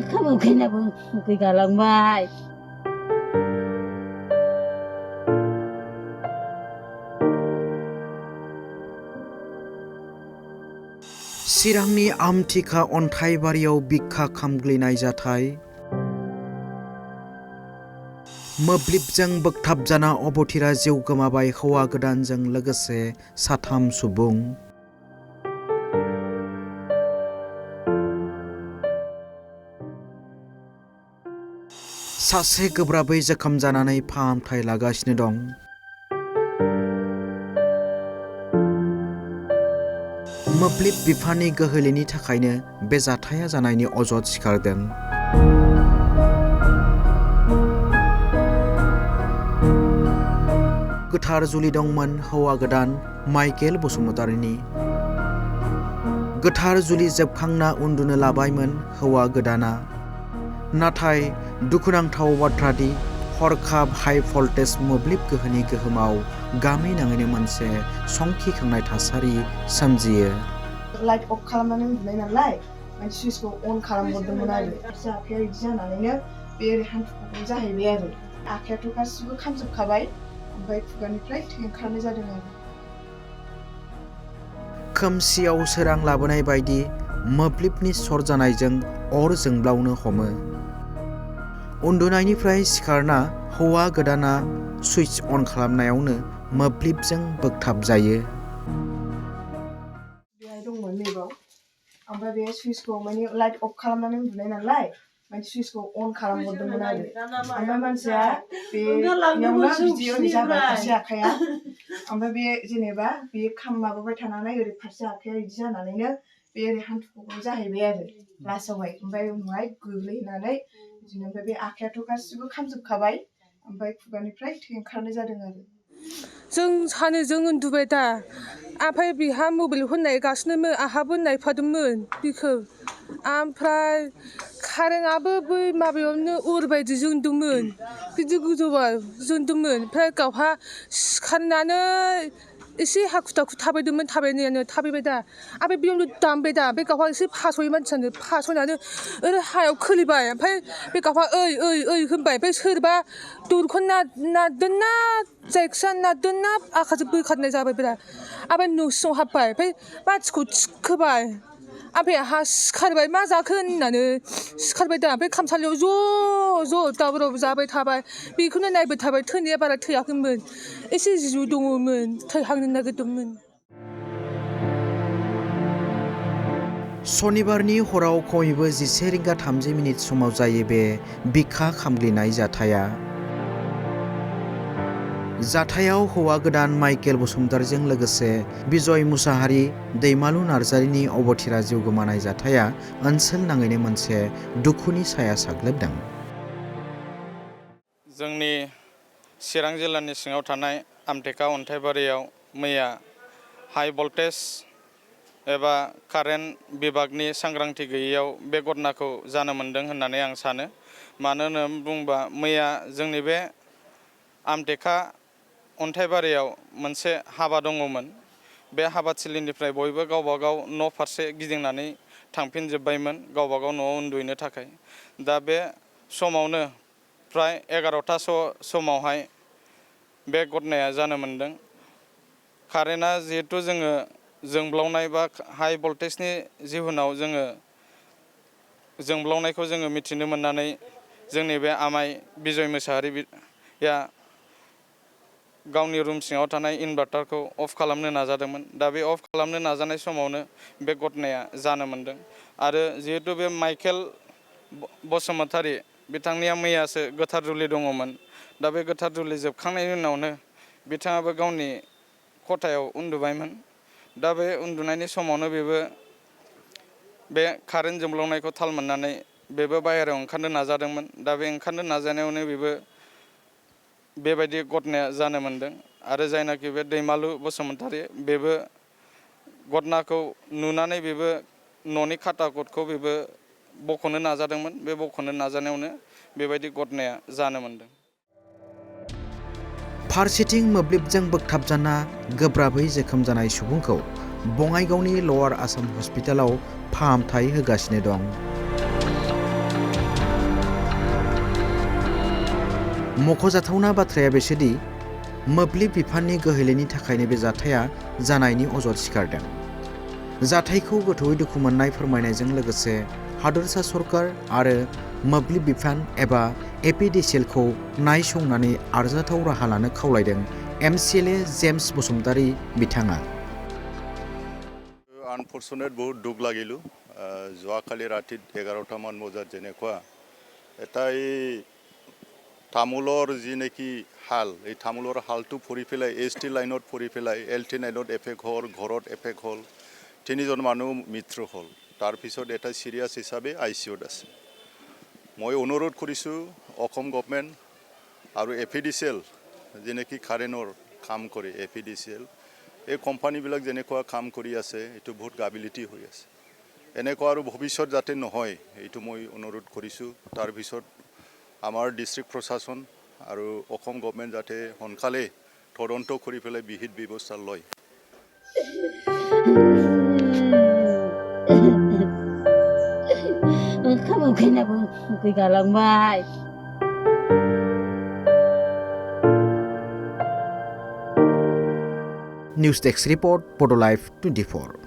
खाबो खैनाबो गालांबाय। चिरांनि आमथिखा अन्थाइबारियाव बिखा खामग्लिनाय जाथाय। मोब्लिबजों बोगथाबजाना अबथिरा जिउ गोमाबाय हौवा गोदानजों लोगोसे 3 सुबुं। सासे गोब्राबै जोखोम जानानै फाहामथाय लागासिनो दं। मोब्लिब बिफाननि गोहोलेनि थाखायनो बे जाथाया जानायनि अजद सिखारदों। गोथार जुलि दंमोन हौवा गोदान माइकेल बसुमतारीनि। गोथार जुलि जोबखांना उन्दुनो लाबायमोन हौवा गोदाना। नाथाय दुखुनांथाव बाथ्रादि हरखाब हाइ भल्टेज मोब्लिब गोहोनि गोहोमाव गामि नाङैनो मोनसे संखिखांनाय थासारि सोमजियो। लाइट अफ खालामनानै उन्दुनाय नालाय माने सुइचखौ अन खालामहरदोंमोन आरो फारसे आखाइया बिदि जानानैनो बे ओरै हान्थुखौ जाहैबाय आरो आखाइयाथ' गासिबो खामजोबखाबाय ओमफ्राय खुगानिफ्राय थै ओंखारनाय जादों आरो। खोमसियाव सोरां लाबोनाय बायदि मोब्लिबनि सर्ट जानायजों अर जोंब्लावनो हमो। उन्दुनायनिफ्राय सिखारना हौवा गोदाना सुइच अन खालामनायावनो मोब्लिबजों बोगथाब जायो। बेहाय दंमोन नैबाव ओमफ्राय बे सुइचखौ माने लाइट अफ खालामनानै उन्दुनाय नालाय माने सुइचखौ अन खालामहरदोंमोन आरो ओमफ्राय मानसिया बेयावनो बिदि ओरै जाबाय फारसे आखाइया ओमफ्राय बे जेनेबा बे माबाबाय थानानै ओरै फारसे आखाइया बिदि जानानैनो बे ओरै हान्थुखौ जाहैबाय आरो लास्टआवहाय ओमफ्राय उनावहाय गोग्लैनानै बिदिनो ओमफ्राय बे आखाइयाथ' गासिबो खामजोबखाबाय ओमफ्राय खुगानिफ्राय थै ओंखारनाय जादों आरो। जों सानैजों उन्दुबाय दा ओमफ्राय बिहा मबाइल नायगासिनोमोन आंहाबो नायफादोंमोन बिखौ ओमफ्राय कारेन्टआबो बै माबायावनो अर बायदि जोंदोंमोन बिदि गोजौआव जोंदोंमोन ओमफ्राय गावहा सिखारनानै एसे हाखु दाखु थाबायनायानो थाबायबाय दा ओमफ्राय बेयावनो दामबाय दा बे गावहा एसे फासयो मानसियानो फासयनानै ओरै हायाव खोलैबाय ओमफ्राय बे गावहा ओइ ओइ ओइ होनबाय ओमफ्राय सोरबा दरखौ नारदोंना जायखिया नारदोंना आखाइजों बोखारनाय जाबाय बिराद ओमफ्राय न' सिङाव हाबबाय ओमफ्राय मानसिखौ थिखोबाय ओमफ्राय आंहा सिखारबाय मा जाखो होननानै सिखारबाय दा ओमफ्राय खामसालियाव ज' दावराव जाबाय थाबाय बेखौनो नायबाय थाबाय थैनाया बारा थैयाखैमोन एसे जिउ दङमोन थैहांनो नागिरदोंमोन। सनिबारनि हराव खमैबो 11:30 समाव जायो बे बिखा खामग्लिनाय जाथाया। जाथायाव हौवा गोदान माइकेल बसुमतारीजों लोगोसे बिजय मुसाहारि, दैमालु नार्जारिनि अबथिरा जिउ गोमानाय जाथाया ओनसोल नाङैनो मोनसे दुखुनि साया साग्लोबदों। जोंनि चिरां जिल्लानि सिङाव थानाय आमथेखा अन्थाइबारियाव मैया हाइ भल्टेज एबा कारेन्ट बिभागनि सांग्रांथि गैयैयाव बे घटनाखौ जानो मोन्दों होननानै आं सानो। मानो होननानै बुङोबा मैया जोंनि बे आमथेखा अन्थाइबारियाव मोनसे हाबा दङमोन। बे हाबाथिलिनिफ्राय बयबो गावबागाव न' फारसे गिदिंनानै थांफिनजोब्बायमोन गावबागाव न'आव उन्दुहैनो थाखाय। दा बे समावनो फ्राय 11ता समावहाय बे घटनाया जानो मोन्दों। कारेन्टआ जिहेथु जोङो जोंब्लावनाय बा हाइ भल्टेजनि जिहुनाव जोङो जोंब्लावनायखौ जोङो मिथिनो मोननानै जोंनि बे आमाइ बिजय मुसाहारिया गावनि रुम सिङाव थानाय इनभार्टारखौ अफ खालामनो नाजादोंमोन। दा बे अफ खालामनो नाजानाय समावनो बे घटनाया जानो मोन्दों। आरो जिहेतु बे माइकेल बसुमतारी बिथांनिया मैयासो गोथार जुलि दङमोन। दा बे गोथार जुलि जोबखांनायनि उनावनो बिथाङाबो गावनि खथायाव उन्दुबायमोन। दा बे उन्दुनायनि समावनो बेबो बे कारेन्ट जोंब्लावनायखौ थाल मोननानै बेबो बाहेरायाव ओंखारनो नाजादोंमोन। दा बे ओंखारनो नाजानायावनो बेबो बेबायदि घटनाया जानो मोन्दों। आरो जायनाखि बे दैमालु बसुमतारी बेबो घटनाखौ नुनानै बेबो न'नि खाटा कटखौ बेबो बख'नो नाजादोंमोन। बे बख'नो नाजानायावनो बेबायदि घटनाया जानो मोन्दों। फारसेथिं मोब्लिबजों बोगथाबजाना गोब्राबै जोखोम जानाय सुबुंखौ बङाइगावनि लवार आसाम हस्पिटालाव फाहामथाय होगासिनो दं। मख'जाथावना बाथ्राया बेसोदि मोब्लिब बिफाननि गोहैलेनि थाखायनो बे जाथाया जानायनि अजद सिखारदों। जाथायखौ गोथौयै दुखु मोननाय फोरमायनायजों लोगोसे हादोरसा सरकार आरो मोब्लिब बिफान एबा एपिडिसिएलखौ नायसंनानै आरजाथाव राहा लानो खावलायदों MCLA जेम्स बसुमतारी बिथाङा। আনফৰ্চুনেট বহুত দুখ লাগিলোঁ। যোৱাকালি ৰাতি 11টামান বজাত যেনেকুৱা এটা এই তামোলৰ যি নেকি হাল, এই তামোলৰ হালটো পৰি পেলাই ST লাইনত পৰি পেলাই LT লাইনত এফেক্ট হ'ল, ঘৰত এফেক্ট হ'ল, 3জন মানুহ মৃত্যু হ'ল। তাৰপিছত এটা চিৰিয়াছ হিচাপে ICUত আছে। মই অনুৰোধ কৰিছোঁ অসম গভৰ্ণমেণ্ট আৰু এপিডিচিএল যি নেকি কাৰেণ্টৰ কাম কৰে, এপিডিচিএল এই কোম্পানীবিলাক যেনেকুৱা কাম কৰি আছে এইটো বহুত গাফিলতি হৈ আছে। এনেকুৱা আৰু ভৱিষ্যত যাতে নহয় এইটো মই অনুৰোধ কৰিছোঁ। তাৰপিছত আমাৰ ডিষ্ট্ৰিক্ট প্ৰশাসন আৰু অসম গভৰ্ণমেণ্ট যাতে সোনকালে তদন্ত কৰি পেলাই বিহিত ব্যৱস্থা লয়। ओंखाम उखैनाबो उखै गालांबाय। निउज डेस्क रिपर्ट बड' लाइफ 24।